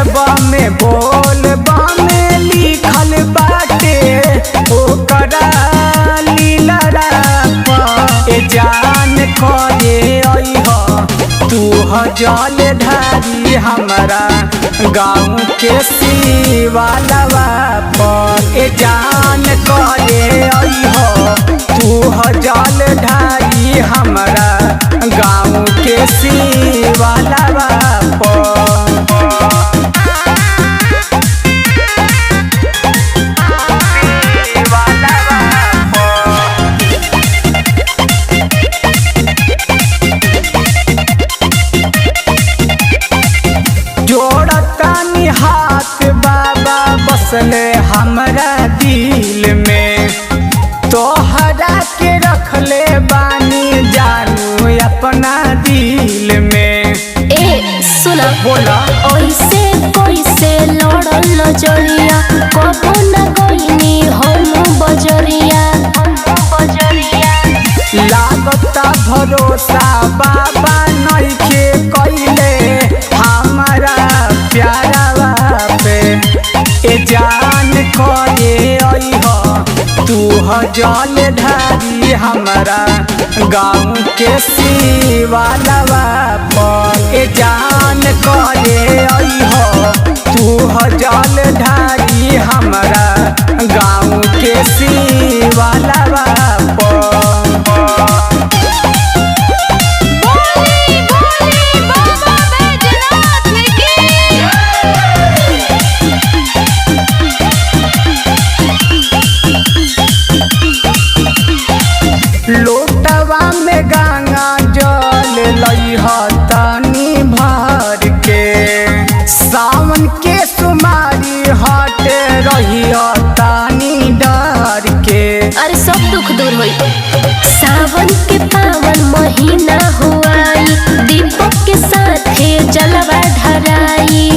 में बोल में लिखल बाटे ओकरा लीलरा पे जान करे अइह तू ह जल ढारी हमरा गाँव के शिवालवा पर जान करे अइह तू ह जल ढारी हमरा गाँव के शिवालवा पर। जोड़तानी हाथ बाबा बसले हमरा दिल में तोहरा के रखले बानी जानू अपना दिल में। ए सुना बोला ओइसे कैसे लड़ल नजरिया कबो न गइनी हम बजरिया लागता भरोसा बाबा नइखे कइले हमारा प्यारा पे जान करे अइह तू ह जल ढारी हमरा गाँव के शिवालवा पर जान करे अइह तू ह जल ढारी हमरा गाँव के शिवालवा पर। लोटवा में गंगा जल लइह तनी भर के सावन के सुमारी हटे रहिह तनी डर के। अरे सब दुख दूर होई सावन के पावन महीना हुआई दीपक के साथे जलवा ढराई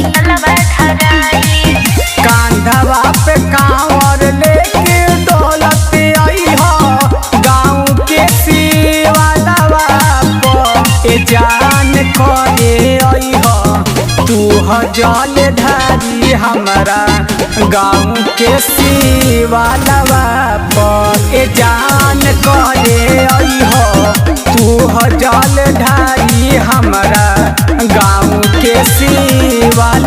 कांधवा पे कांवर लेके डोलत अइह गाँव के शिवालवा पर जान करे अइह तू ह जल ढारी हमरा गाँव के शिवालवा पर जान करे अइह तू ह जल ढारी हमरा गाँव के शिवालवा।